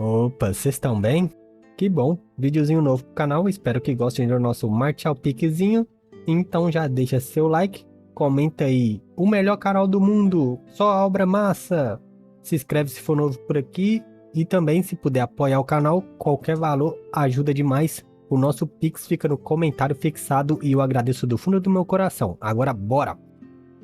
Opa, vocês estão bem? Que bom, videozinho novo pro canal, espero que gostem do nosso Martial Piquezinho. Então já deixa seu like, comenta aí, o melhor canal do mundo, só obra massa. Se inscreve se for novo por aqui e também se puder apoiar o canal, qualquer valor ajuda demais. O nosso Pix fica no comentário fixado e eu agradeço do fundo do meu coração. Agora bora!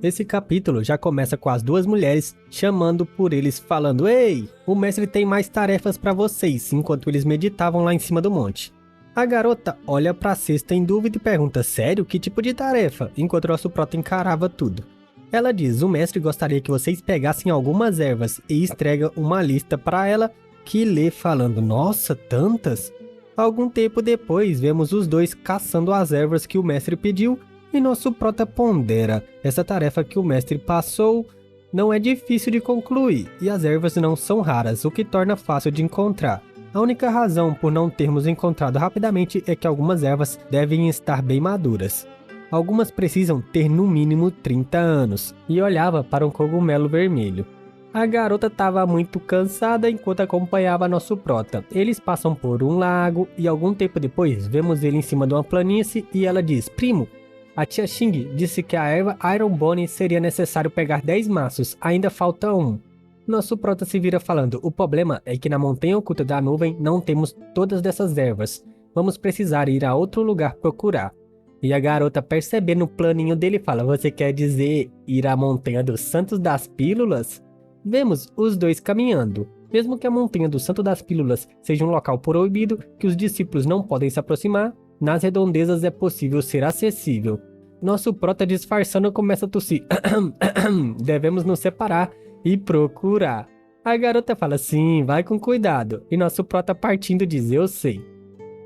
Esse capítulo já começa com as duas mulheres chamando por eles falando: "Ei, o mestre tem mais tarefas para vocês", enquanto eles meditavam lá em cima do monte. A garota olha para a cesta em dúvida e pergunta: "Sério? Que tipo de tarefa?", enquanto nosso prota encarava tudo. Ela diz: "O mestre gostaria que vocês pegassem algumas ervas", e entrega uma lista para ela, que lê falando: "Nossa, tantas?". Algum tempo depois, vemos os dois caçando as ervas que o mestre pediu. E nosso prota pondera: essa tarefa que o mestre passou não é difícil de concluir, e as ervas não são raras, o que torna fácil de encontrar. A única razão por não termos encontrado rapidamente é que algumas ervas devem estar bem maduras. Algumas precisam ter no mínimo 30 anos, e olhava para um cogumelo vermelho. A garota estava muito cansada enquanto acompanhava nosso prota. Eles passam por um lago, e algum tempo depois vemos ele em cima de uma planície e ela diz: "Primo, a tia Xing disse que a erva Iron Bone seria necessário pegar 10 maços, ainda falta um". Nosso prota se vira falando: "O problema é que na montanha oculta da nuvem não temos todas dessas ervas. Vamos precisar ir a outro lugar procurar". E a garota, percebendo o planinho dele, fala: "Você quer dizer ir à montanha dos Santos das Pílulas?". Vemos os dois caminhando. Mesmo que a montanha do Santo das Pílulas seja um local proibido, que os discípulos não podem se aproximar, nas redondezas é possível ser acessível. Nosso prota, disfarçando, começa a tossir: "Devemos nos separar e procurar". A garota fala: "Sim, vai com cuidado", e nosso prota, partindo, diz: "Eu sei".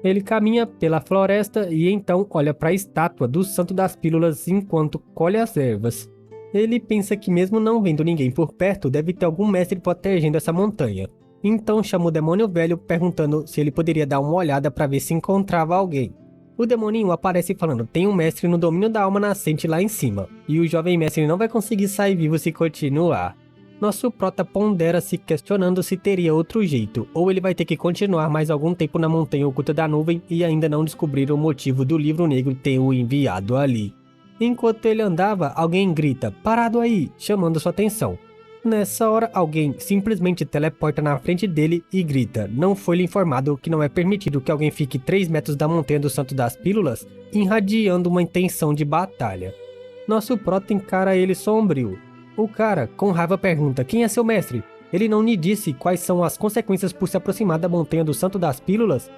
Ele caminha pela floresta e então olha para a estátua do Santo das Pílulas enquanto colhe as ervas. Ele pensa que, mesmo não vendo ninguém por perto, deve ter algum mestre protegendo essa montanha. Então chama o demônio velho, perguntando se ele poderia dar uma olhada para ver se encontrava alguém. O demoninho aparece falando: "Tem um mestre no domínio da alma nascente lá em cima, e o jovem mestre não vai conseguir sair vivo se continuar". Nosso prota pondera, se questionando se teria outro jeito, ou ele vai ter que continuar mais algum tempo na montanha oculta da nuvem e ainda não descobrir o motivo do livro negro ter o enviado ali. Enquanto ele andava, alguém grita: "Parado aí!", chamando sua atenção. Nessa hora, alguém simplesmente teleporta na frente dele e grita: "Não foi-lhe informado que não é permitido que alguém fique 3 metros da montanha do Santo das Pílulas?", irradiando uma intenção de batalha. Nosso prota encara ele sombrio. O cara, com raiva, pergunta: "Quem é seu mestre? Ele não lhe disse quais são as consequências por se aproximar da montanha do Santo das Pílulas?".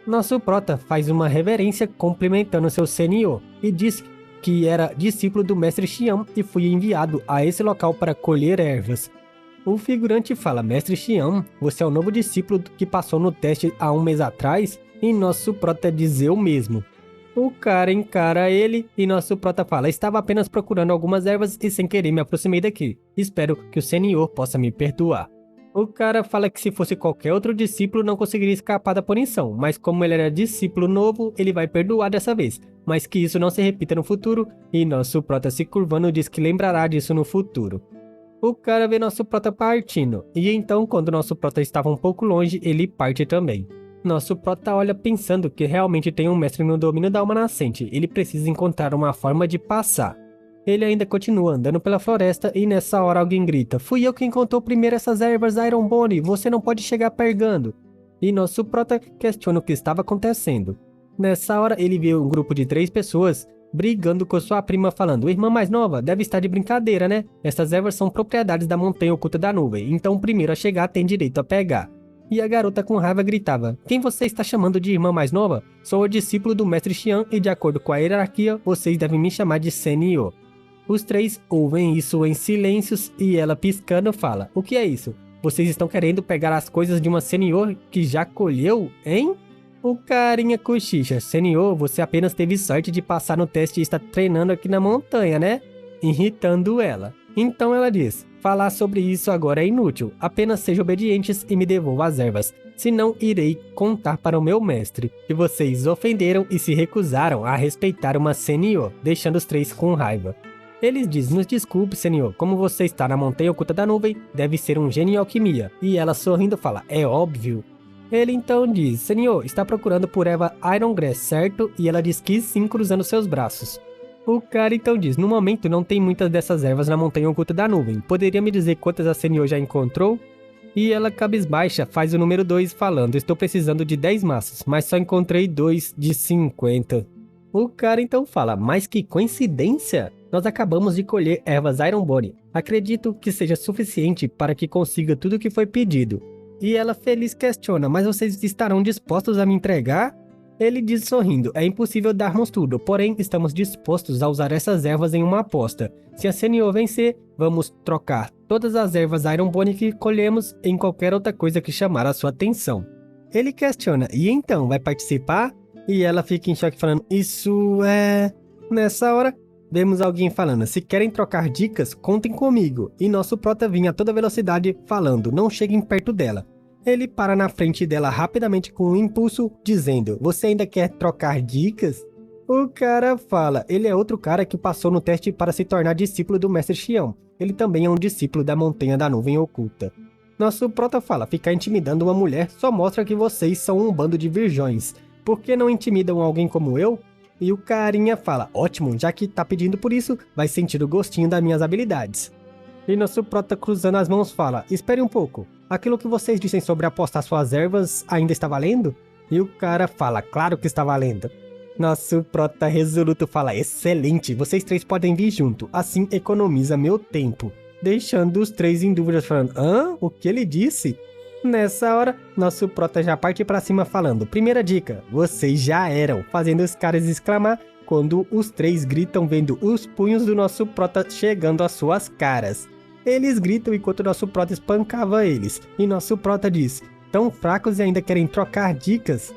Nosso prota faz uma reverência cumprimentando seu senhor e diz que era discípulo do mestre Xian e foi enviado a esse local para colher ervas. O figurante fala: "Mestre Xian, você é o novo discípulo que passou no teste há um mês atrás?", e nosso prota diz: "Eu mesmo". O cara encara ele e nosso prota fala: "Estava apenas procurando algumas ervas e sem querer me aproximei daqui. Espero que o senhor possa me perdoar". O cara fala que se fosse qualquer outro discípulo não conseguiria escapar da punição, mas como ele era discípulo novo, ele vai perdoar dessa vez, mas que isso não se repita no futuro, e nosso prota, se curvando, diz que lembrará disso no futuro. O cara vê nosso prota partindo, e então, quando nosso prota estava um pouco longe, ele parte também. Nosso prota olha pensando que realmente tem um mestre no domínio da alma nascente, ele precisa encontrar uma forma de passar. Ele ainda continua andando pela floresta e nessa hora alguém grita: "Fui eu que encontrou primeiro essas ervas Iron Bone, você não pode chegar pegando". E nosso prota questiona o que estava acontecendo. Nessa hora ele vê um grupo de 3 pessoas brigando com sua prima, falando: "Irmã mais nova, deve estar de brincadeira, né? Essas ervas são propriedades da montanha oculta da nuvem, então o primeiro a chegar tem direito a pegar". E a garota, com raiva, gritava: "Quem você está chamando de irmã mais nova? Sou o discípulo do mestre Xian e, de acordo com a hierarquia, vocês devem me chamar de senhor". Os 3 ouvem isso em silêncios e ela, piscando, fala: "O que é isso? Vocês estão querendo pegar as coisas de uma senhor que já colheu, hein?". O carinha cochicha: "Senhor, você apenas teve sorte de passar no teste e está treinando aqui na montanha, né?", irritando ela. Então ela diz: "Falar sobre isso agora é inútil, apenas sejam obedientes e me devolvam as ervas, senão irei contar para o meu mestre que vocês ofenderam e se recusaram a respeitar uma senhor", deixando os 3 com raiva. Eles dizem: "Nos desculpe, senhor, como você está na montanha oculta da nuvem, deve ser um gênio em alquimia". E ela, sorrindo, fala: "É óbvio". Ele então diz: Senhor, está procurando por erva Iron Grass, certo? E ela diz que sim, cruzando seus braços. O cara então diz: no momento não tem muitas dessas ervas na montanha oculta da nuvem. Poderia me dizer quantas a senhor já encontrou? E ela cabisbaixa faz o número 2 falando: estou precisando de 10 maços, mas só encontrei 2 de 50. O cara então fala: mas que coincidência! Nós acabamos de colher ervas Ironbone. Acredito que seja suficiente para que consiga tudo o que foi pedido. E ela feliz questiona: mas vocês estarão dispostos a me entregar? Ele diz sorrindo: é impossível darmos tudo, porém estamos dispostos a usar essas ervas em uma aposta. Se a senhor vencer, vamos trocar todas as ervas Ironbone que colhemos em qualquer outra coisa que chamar a sua atenção. Ele questiona: e então, vai participar? E ela fica em choque falando: isso é... Nessa hora, vemos alguém falando: se querem trocar dicas, contem comigo. E nosso prota vinha a toda velocidade falando: não cheguem perto dela. Ele para na frente dela rapidamente com um impulso, dizendo: você ainda quer trocar dicas? O cara fala: ele é outro cara que passou no teste para se tornar discípulo do Mestre Xião. Ele também é um discípulo da Montanha da Nuvem Oculta. Nosso prota fala: ficar intimidando uma mulher só mostra que vocês são um bando de virgões. Por que não intimidam alguém como eu? E o carinha fala: ótimo, já que tá pedindo por isso, vai sentir o gostinho das minhas habilidades. E nosso prota cruzando as mãos fala: espere um pouco, aquilo que vocês dizem sobre apostar suas ervas ainda está valendo? E o cara fala: claro que está valendo. Nosso prota resoluto fala: excelente, vocês três podem vir junto, assim economiza meu tempo. Deixando os três em dúvidas falando: hã? O que ele disse? Nessa hora, nosso prota já parte pra cima falando: primeira dica, vocês já eram, fazendo os caras exclamar quando os três gritam vendo os punhos do nosso prota chegando às suas caras. Eles gritam enquanto nosso prota espancava eles, e nosso prota diz: tão fracos e ainda querem trocar dicas?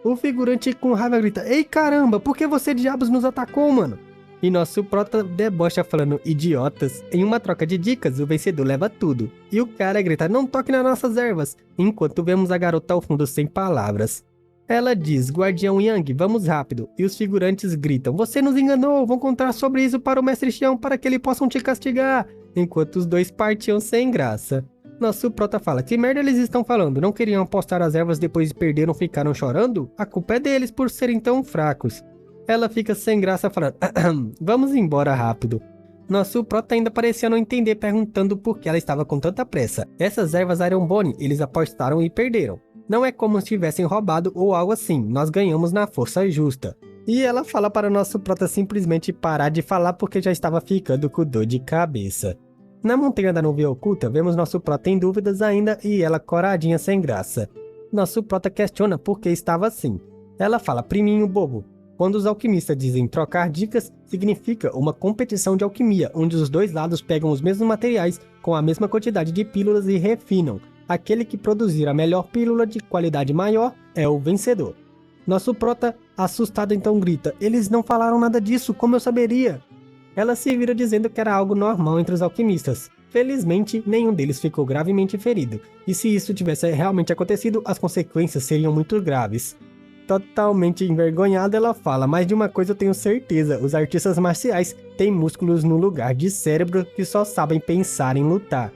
O figurante com raiva grita: ei caramba, por que você diabos nos atacou, mano? E nosso prota debocha falando: idiotas, em uma troca de dicas o vencedor leva tudo. E o cara grita: não toque nas nossas ervas, enquanto vemos a garota ao fundo sem palavras. Ela diz: Guardião Yang, vamos rápido. E os figurantes gritam: você nos enganou, vão contar sobre isso para o Mestre Xião para que ele possam te castigar. Enquanto os dois partiam sem graça. Nosso prota fala: que merda eles estão falando? Não queriam apostar as ervas depois de perderam ficaram chorando? A culpa é deles por serem tão fracos. Ela fica sem graça falando: vamos embora rápido. Nosso prota ainda parecia não entender, perguntando por que ela estava com tanta pressa. Essas ervas Ironbone, eles apostaram e perderam. Não é como se tivessem roubado ou algo assim, nós ganhamos na força justa. E ela fala para o nosso prota simplesmente parar de falar porque já estava ficando com dor de cabeça. Na Montanha da Nuvem Oculta, vemos nosso prota em dúvidas ainda e ela coradinha sem graça. Nosso prota questiona por que estava assim. Ela fala: priminho bobo. Quando os alquimistas dizem trocar dicas, significa uma competição de alquimia, onde os dois lados pegam os mesmos materiais com a mesma quantidade de pílulas e refinam. Aquele que produzir a melhor pílula de qualidade maior é o vencedor. Nosso prota, assustado, então grita: eles não falaram nada disso, como eu saberia? Ela se vira dizendo que era algo normal entre os alquimistas. Felizmente, nenhum deles ficou gravemente ferido, e se isso tivesse realmente acontecido, as consequências seriam muito graves. Totalmente envergonhada, ela fala: mas de uma coisa eu tenho certeza, os artistas marciais têm músculos no lugar de cérebro que só sabem pensar em lutar.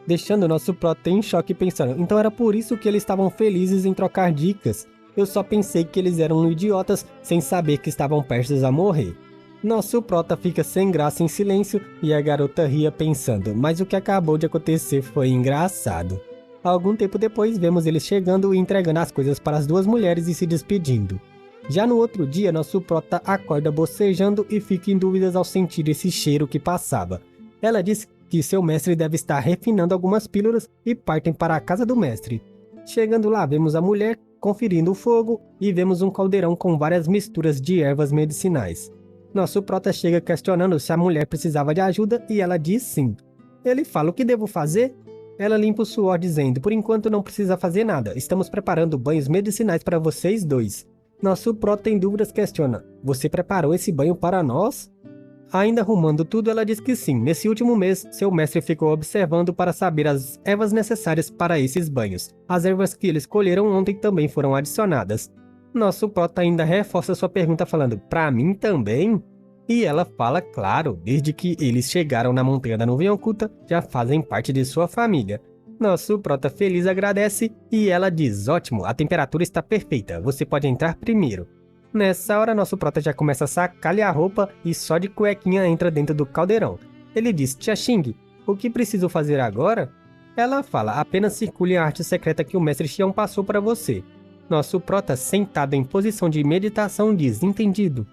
Deixando nosso prota em choque pensando: então era por isso que eles estavam felizes em trocar dicas. Eu só pensei que eles eram idiotas sem saber que estavam prestes a morrer. Nosso prota fica sem graça em silêncio e a garota ria pensando: mas o que acabou de acontecer foi engraçado. Algum tempo depois, vemos eles chegando e entregando as coisas para as duas mulheres e se despedindo. Já no outro dia, nosso prota acorda bocejando e fica em dúvidas ao sentir esse cheiro que passava. Ela diz que seu mestre deve estar refinando algumas pílulas e partem para a casa do mestre. Chegando lá, vemos a mulher conferindo o fogo e vemos um caldeirão com várias misturas de ervas medicinais. Nosso prota chega questionando se a mulher precisava de ajuda e ela diz sim. Ele fala: o que devo fazer? Ela limpa o suor dizendo: por enquanto não precisa fazer nada, estamos preparando banhos medicinais para vocês dois. Nosso prota em dúvidas questiona: você preparou esse banho para nós? Ainda arrumando tudo, ela diz que sim. Nesse último mês, seu mestre ficou observando para saber as ervas necessárias para esses banhos. As ervas que eles colheram ontem também foram adicionadas. Nosso prota ainda reforça sua pergunta falando: pra mim também? E ela fala: claro, desde que eles chegaram na Montanha da Nuvem Oculta, já fazem parte de sua família. Nosso prota feliz agradece e ela diz: ótimo, a temperatura está perfeita, você pode entrar primeiro. Nessa hora, nosso prota já começa a sacar-lhe a roupa e só de cuequinha entra dentro do caldeirão. Ele diz: Tia Xing, o que preciso fazer agora? Ela fala: apenas circule a arte secreta que o mestre Xião passou para você. Nosso prota, sentado em posição de meditação, diz: entendido.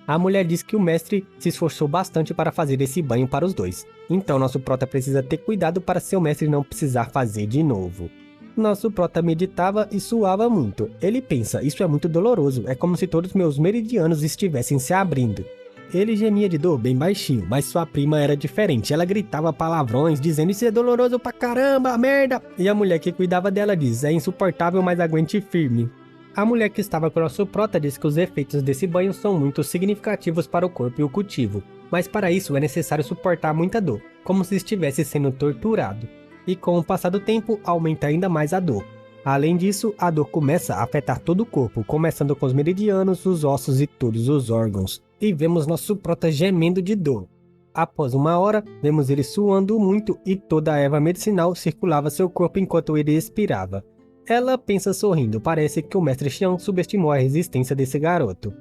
A mulher diz que o mestre se esforçou bastante para fazer esse banho para os dois. Então nosso prota precisa ter cuidado para seu mestre não precisar fazer de novo. Nosso prota meditava e suava muito. Ele pensa: isso é muito doloroso, é como se todos meus meridianos estivessem se abrindo. Ele gemia de dor bem baixinho, mas sua prima era diferente. Ela gritava palavrões, dizendo: isso é doloroso pra caramba, merda! E a mulher que cuidava dela diz: é insuportável, mas aguente firme. A mulher que estava com nosso prota diz que os efeitos desse banho são muito significativos para o corpo e o cultivo, mas para isso é necessário suportar muita dor, como se estivesse sendo torturado. E com o passar do tempo, aumenta ainda mais a dor. Além disso, a dor começa a afetar todo o corpo, começando com os meridianos, os ossos e todos os órgãos. E vemos nosso prota gemendo de dor. Após uma hora, vemos ele suando muito e toda a erva medicinal circulava seu corpo enquanto ele expirava. Ela pensa sorrindo, parece que o mestre Xiang subestimou a resistência desse garoto.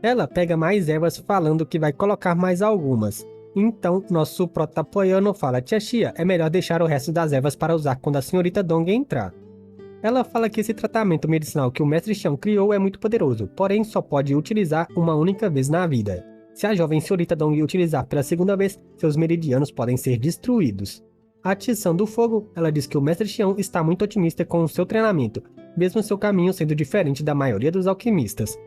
Ela pega mais ervas falando que vai colocar mais algumas. Então, nosso prota apoiano fala: Tia Xia, é melhor deixar o resto das ervas para usar quando a senhorita Dong entrar. Ela fala que esse tratamento medicinal que o mestre Xiang criou é muito poderoso, porém só pode utilizar uma única vez na vida. Se a jovem senhorita Dong utilizar pela segunda vez, seus meridianos podem ser destruídos. Atiçando o fogo, ela diz que o mestre Xiang está muito otimista com o seu treinamento, mesmo seu caminho sendo diferente da maioria dos alquimistas.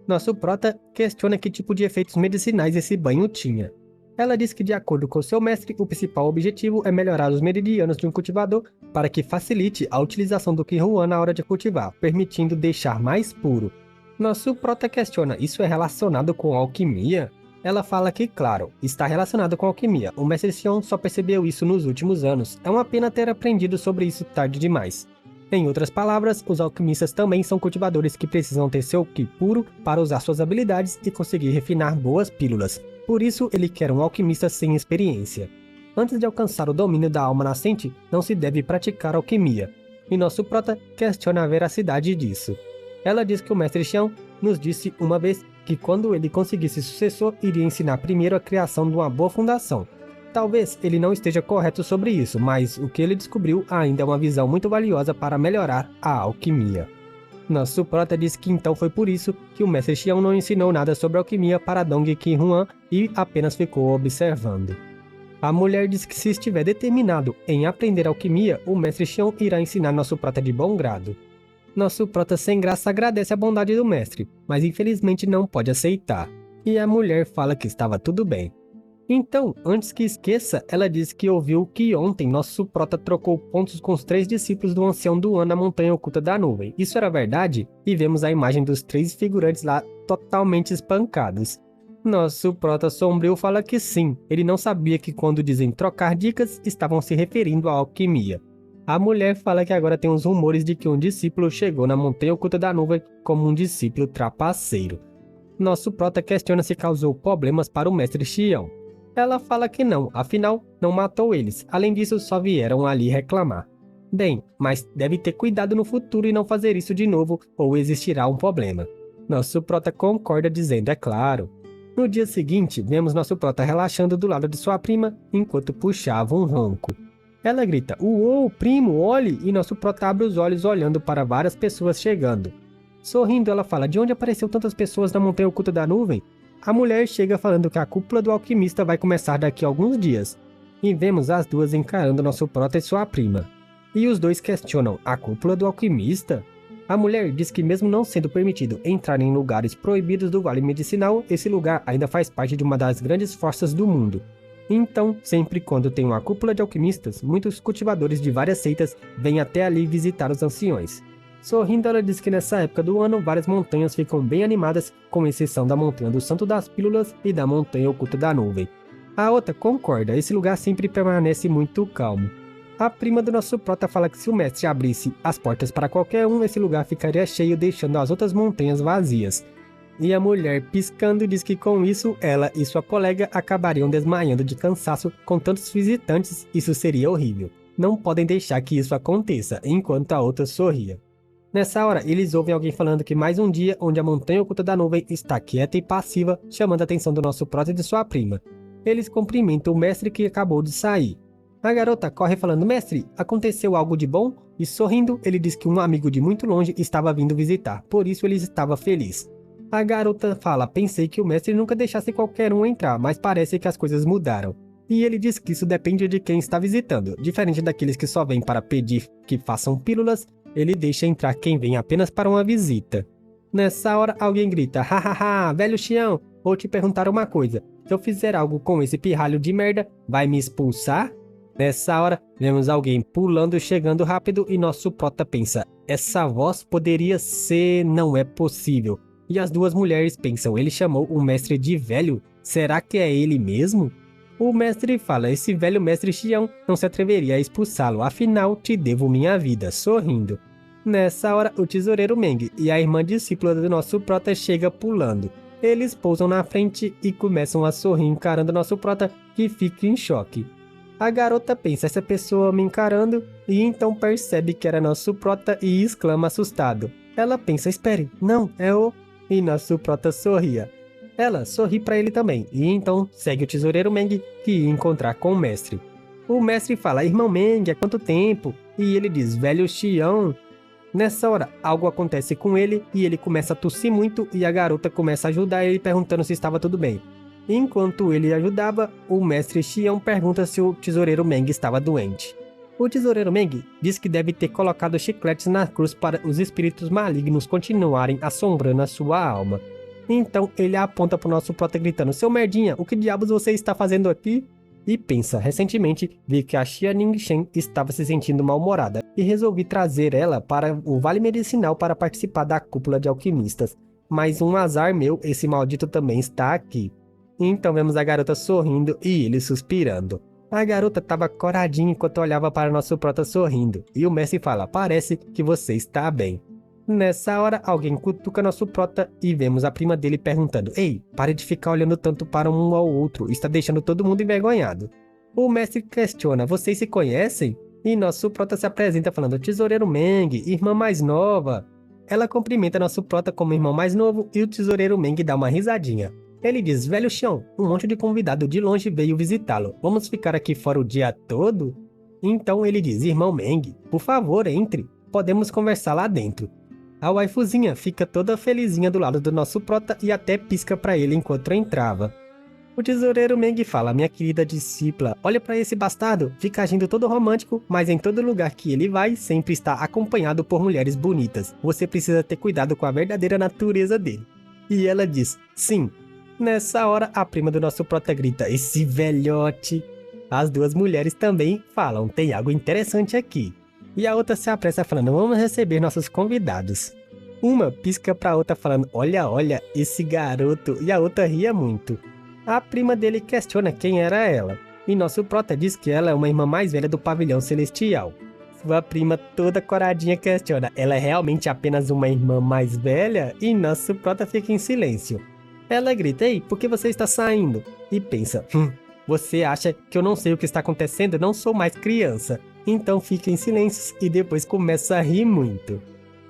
Nosso prota questiona que tipo de efeitos medicinais esse banho tinha. Ela diz que, de acordo com seu mestre, o principal objetivo é melhorar os meridianos de um cultivador para que facilite a utilização do Qi Huan na hora de cultivar, permitindo deixar mais puro. Nosso prota questiona: isso é relacionado com alquimia? Ela fala que, claro, está relacionado com alquimia. O mestre Xiong só percebeu isso nos últimos anos. É uma pena ter aprendido sobre isso tarde demais. Em outras palavras, os alquimistas também são cultivadores que precisam ter seu Qi puro para usar suas habilidades e conseguir refinar boas pílulas. Por isso, ele quer um alquimista sem experiência. Antes de alcançar o domínio da alma nascente, não se deve praticar alquimia. E nosso prota questiona a veracidade disso. Ela diz que o mestre Xiang nos disse uma vez que quando ele conseguisse sucessor, iria ensinar primeiro a criação de uma boa fundação. Talvez ele não esteja correto sobre isso, mas o que ele descobriu ainda é uma visão muito valiosa para melhorar a alquimia. Nosso prota diz que então foi por isso que o mestre Xiang não ensinou nada sobre alquimia para Dong Qi Huan e apenas ficou observando. A mulher diz que se estiver determinado em aprender alquimia, o mestre Xiang irá ensinar nosso prota de bom grado. Nosso prota sem graça agradece a bondade do mestre, mas infelizmente não pode aceitar. E a mulher fala que estava tudo bem. Então, antes que esqueça, ela diz que ouviu que ontem nosso prota trocou pontos com os 3 discípulos do ancião Duan na montanha oculta da nuvem. Isso era verdade? E vemos a imagem dos 3 figurantes lá totalmente espancados. Nosso prota sombrio fala que sim, ele não sabia que quando dizem trocar dicas, estavam se referindo à alquimia. A mulher fala que agora tem uns rumores de que um discípulo chegou na montanha oculta da nuvem como um discípulo trapaceiro. Nosso prota questiona se causou problemas para o mestre Xiang. Ela fala que não, afinal, não matou eles. Além disso, só vieram ali reclamar. Bem, mas deve ter cuidado no futuro e não fazer isso de novo, ou existirá um problema. Nosso prota concorda dizendo: é claro. No dia seguinte, vemos nosso prota relaxando do lado de sua prima, enquanto puxava um ronco. Ela grita: uou, primo, olhe! E nosso prota abre os olhos olhando para várias pessoas chegando. Sorrindo, ela fala: de onde apareceu tantas pessoas na montanha oculta da nuvem? A mulher chega falando que a cúpula do alquimista vai começar daqui a alguns dias. E vemos as duas encarando nosso prota e sua prima. E os dois questionam: a cúpula do alquimista? A mulher diz que mesmo não sendo permitido entrar em lugares proibidos do Vale Medicinal, esse lugar ainda faz parte de uma das grandes forças do mundo. Então, sempre quando tem uma cúpula de alquimistas, muitos cultivadores de várias seitas vêm até ali visitar os anciões. Sorrindo, ela diz que nessa época do ano, várias montanhas ficam bem animadas, com exceção da montanha do Santo das Pílulas e da montanha oculta da nuvem. A outra concorda, esse lugar sempre permanece muito calmo. A prima do nosso prota fala que se o mestre abrisse as portas para qualquer um, esse lugar ficaria cheio, deixando as outras montanhas vazias. E a mulher, piscando, diz que com isso, ela e sua colega acabariam desmaiando de cansaço com tantos visitantes, isso seria horrível. não podem deixar que isso aconteça, enquanto a outra sorria. Nessa hora, eles ouvem alguém falando que mais um dia onde a montanha oculta da nuvem está quieta e passiva, chamando a atenção do nosso prota e de sua prima. Eles cumprimentam o mestre que acabou de sair. A garota corre falando, mestre, aconteceu algo de bom? E sorrindo, ele diz que um amigo de muito longe estava vindo visitar, por isso ele estava feliz. A garota fala, pensei que o mestre nunca deixasse qualquer um entrar, mas parece que as coisas mudaram. E ele diz que isso depende de quem está visitando, diferente daqueles que só vêm para pedir que façam pílulas, ele deixa entrar quem vem apenas para uma visita. Nessa hora, alguém grita, hahaha, velho Xião, vou te perguntar uma coisa, se eu fizer algo com esse pirralho de merda, vai me expulsar? Nessa hora, vemos alguém pulando, chegando rápido e nosso prota pensa, essa voz poderia ser... não é possível. E as duas mulheres pensam, ele chamou o mestre de velho? Será que é ele mesmo? O mestre fala, esse velho mestre Xião não se atreveria a expulsá-lo, afinal te devo minha vida, sorrindo. Nessa hora, o tesoureiro Meng e a irmã discípula do nosso prota chega pulando. Eles pousam na frente e começam a sorrir encarando nosso prota, que fica em choque. A garota pensa, essa pessoa me encarando, e então percebe que era nosso prota e exclama assustado. Ela pensa, espere, não, é o... E nosso prota sorria. Ela sorri para ele também, e então segue o tesoureiro Meng, que ia encontrar com o mestre. O mestre fala, irmão Meng, há quanto tempo? E ele diz, velho Xião. Nessa hora, algo acontece com ele, e ele começa a tossir muito, e a garota começa a ajudar ele perguntando se estava tudo bem. Enquanto ele ajudava, o mestre Xião pergunta se o tesoureiro Meng estava doente. O tesoureiro Meng diz que deve ter colocado chicletes na cruz para os espíritos malignos continuarem assombrando a sua alma. Então ele aponta para o nosso prota gritando, seu merdinha, o que diabos você está fazendo aqui? E pensa, recentemente vi que a Xia Ningxen estava se sentindo mal-humorada e resolvi trazer ela para o Vale Medicinal para participar da cúpula de alquimistas. Mas um azar meu, esse maldito também está aqui. Então vemos a garota sorrindo e ele suspirando. A garota estava coradinha enquanto olhava para nosso prota sorrindo, e o mestre fala, parece que você está bem. Nessa hora, alguém cutuca nosso prota e vemos a prima dele perguntando, ei, pare de ficar olhando tanto para um ao outro, está deixando todo mundo envergonhado. O mestre questiona, vocês se conhecem? E nosso prota se apresenta falando, tesoureiro Meng, irmã mais nova. Ela cumprimenta nosso prota como irmão mais novo e o tesoureiro Meng dá uma risadinha. Ele diz, velho Xião, um monte de convidado de longe veio visitá-lo, vamos ficar aqui fora o dia todo? Então ele diz, irmão Meng, por favor entre, podemos conversar lá dentro. A waifuzinha fica toda felizinha do lado do nosso prota e até pisca pra ele enquanto entrava. O tesoureiro Meng fala, minha querida discípula, olha pra esse bastardo, fica agindo todo romântico, mas em todo lugar que ele vai, sempre está acompanhado por mulheres bonitas. Você precisa ter cuidado com a verdadeira natureza dele. E ela diz, sim. Nessa hora, a prima do nosso prota grita, esse velhote. As duas mulheres também falam, tem algo interessante aqui. E a outra se apressa falando, vamos receber nossos convidados. Uma pisca pra outra falando, olha, olha, esse garoto. E a outra ria muito. A prima dele questiona quem era ela. E nosso prota diz que ela é uma irmã mais velha do pavilhão celestial. Sua prima toda coradinha questiona, ela é realmente apenas uma irmã mais velha? E nosso prota fica em silêncio. Ela grita, ei, por que você está saindo? E pensa, você acha que eu não sei o que está acontecendo? Não sou mais criança. Então fica em silêncio e depois começa a rir muito.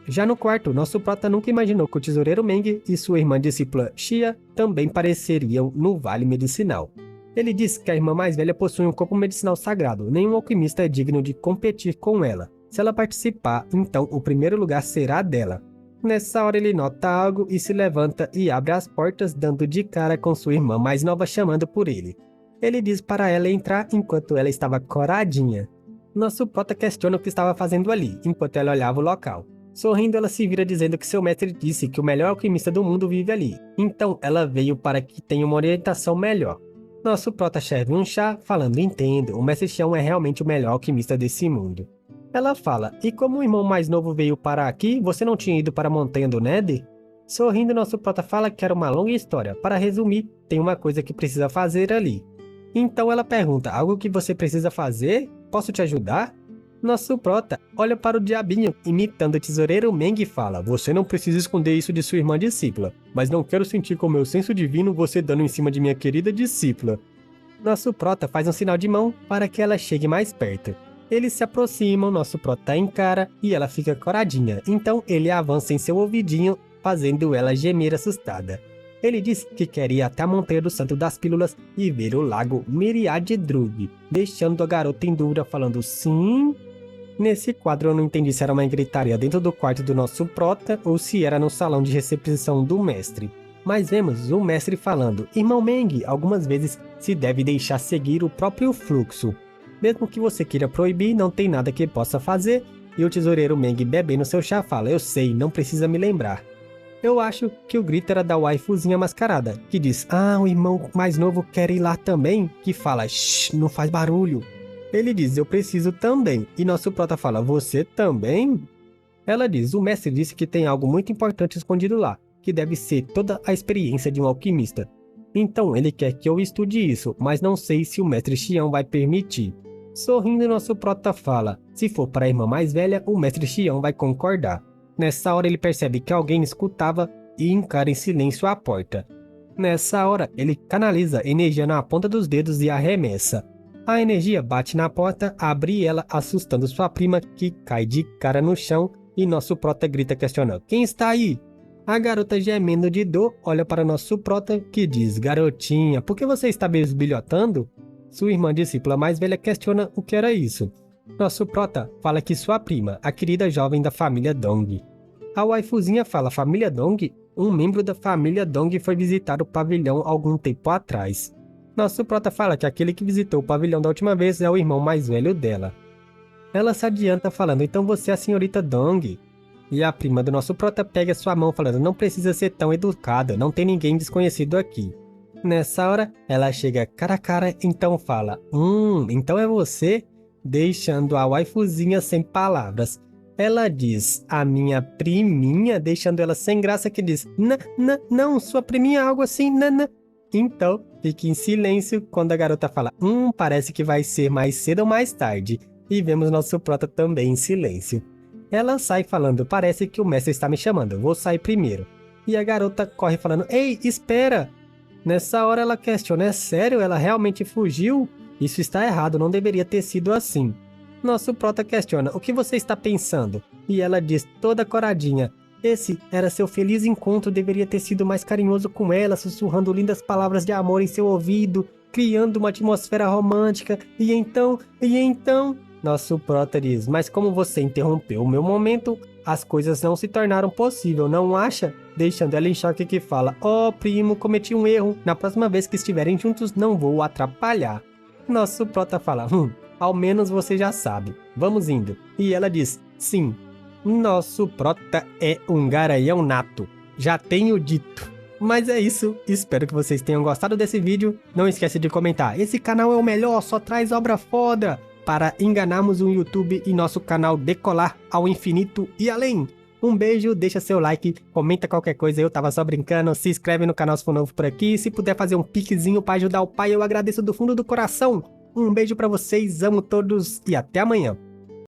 Já no quarto, nosso prota nunca imaginou que o tesoureiro Meng e sua irmã discípula Xia também apareceriam no Vale Medicinal. Ele diz que a irmã mais velha possui um corpo medicinal sagrado, nenhum alquimista é digno de competir com ela. Se ela participar, então o primeiro lugar será dela. Nessa hora ele nota algo e se levanta e abre as portas dando de cara com sua irmã mais nova chamando por ele. Ele diz para ela entrar enquanto ela estava coradinha. Nosso prota questiona o que estava fazendo ali, enquanto ela olhava o local. Sorrindo, ela se vira dizendo que seu mestre disse que o melhor alquimista do mundo vive ali. Então ela veio para que tenha uma orientação melhor. Nosso prota serve um chá, falando, entendo, o mestre Xião é realmente o melhor alquimista desse mundo. Ela fala, e como o irmão mais novo veio para aqui, você não tinha ido para a montanha do Nether? Sorrindo, nosso prota fala que era uma longa história. Para resumir, tem uma coisa que precisa fazer ali. Então ela pergunta, algo que você precisa fazer? Posso te ajudar? Nosso prota olha para o diabinho, imitando o tesoureiro Meng e fala, você não precisa esconder isso de sua irmã discípula, mas não quero sentir com meu senso divino você dando em cima de minha querida discípula. Nosso prota faz um sinal de mão para que ela chegue mais perto. Eles se aproximam, nosso prota encara e ela fica coradinha. Então ele avança em seu ouvidinho, fazendo ela gemer assustada. Ele diz que quer ir até a Montanha do Santo das Pílulas e ver o lago Miriade Drug, deixando a garota em dúvida falando sim. Nesse quadro eu não entendi se era uma gritaria dentro do quarto do nosso prota ou se era no salão de recepção do mestre. Mas vemos o mestre falando, irmão Meng, algumas vezes se deve deixar seguir o próprio fluxo. Mesmo que você queira proibir, não tem nada que possa fazer. E o tesoureiro Meng bebendo seu chá fala, eu sei, não precisa me lembrar. Eu acho que o grito era da waifuzinha mascarada, que diz, o irmão mais novo quer ir lá também, que fala, shh, não faz barulho. Ele diz, eu preciso também, e nosso prota fala, você também? Ela diz, o mestre disse que tem algo muito importante escondido lá, que deve ser toda a experiência de um alquimista. Então ele quer que eu estude isso, mas não sei se o mestre Xian vai permitir. Sorrindo, nosso prota fala, se for para a irmã mais velha, o mestre Xian vai concordar. Nessa hora ele percebe que alguém escutava e encara em silêncio a porta. Nessa hora ele canaliza energia na ponta dos dedos e arremessa. A energia bate na porta, abre ela, assustando sua prima que cai de cara no chão e nosso prota grita questionando, quem está aí? A garota gemendo de dor olha para nosso prota que diz, garotinha, por que você está bisbilhotando? Sua irmã discípula mais velha questiona o que era isso. Nosso prota fala que sua prima, a querida jovem da família Dong. A waifuzinha fala, família Dong? Um membro da família Dong foi visitar o pavilhão algum tempo atrás. Nosso prota fala que aquele que visitou o pavilhão da última vez é o irmão mais velho dela. Ela se adianta falando, então você é a senhorita Dong. E a prima do nosso prota pega sua mão falando, não precisa ser tão educada, não tem ninguém desconhecido aqui. Nessa hora, ela chega cara a cara, então fala, então é você? Deixando a waifuzinha sem palavras. Ela diz, a minha priminha, deixando ela sem graça que diz, não, sua priminha é algo assim, não. Então, fique em silêncio quando a garota fala, parece que vai ser mais cedo ou mais tarde. E vemos nosso prota também em silêncio. Ela sai falando, parece que o mestre está me chamando, vou sair primeiro. E a garota corre falando, ei, espera! Nessa hora ela questiona, é sério? Ela realmente fugiu? Isso está errado, não deveria ter sido assim. Nosso prota questiona, o que você está pensando? E ela diz, toda coradinha, esse era seu feliz encontro, deveria ter sido mais carinhoso com ela, sussurrando lindas palavras de amor em seu ouvido, criando uma atmosfera romântica, e então... Nosso prota diz, mas como você interrompeu o meu momento, as coisas não se tornaram possível, não acha? Deixando ela em choque que fala, primo, cometi um erro, na próxima vez que estiverem juntos não vou atrapalhar. Nosso prota fala, ao menos você já sabe, vamos indo. E ela diz, sim, nosso prota é um garanhão nato, já tenho dito. Mas é isso, espero que vocês tenham gostado desse vídeo, não esquece de comentar, esse canal é o melhor, só traz obra foda, para enganarmos o YouTube e nosso canal decolar ao infinito e além. Um beijo, deixa seu like, comenta qualquer coisa, eu tava só brincando, se inscreve no canal se for novo por aqui, se puder fazer um piquezinho para ajudar o pai, eu agradeço do fundo do coração. Um beijo pra vocês, amo todos e até amanhã.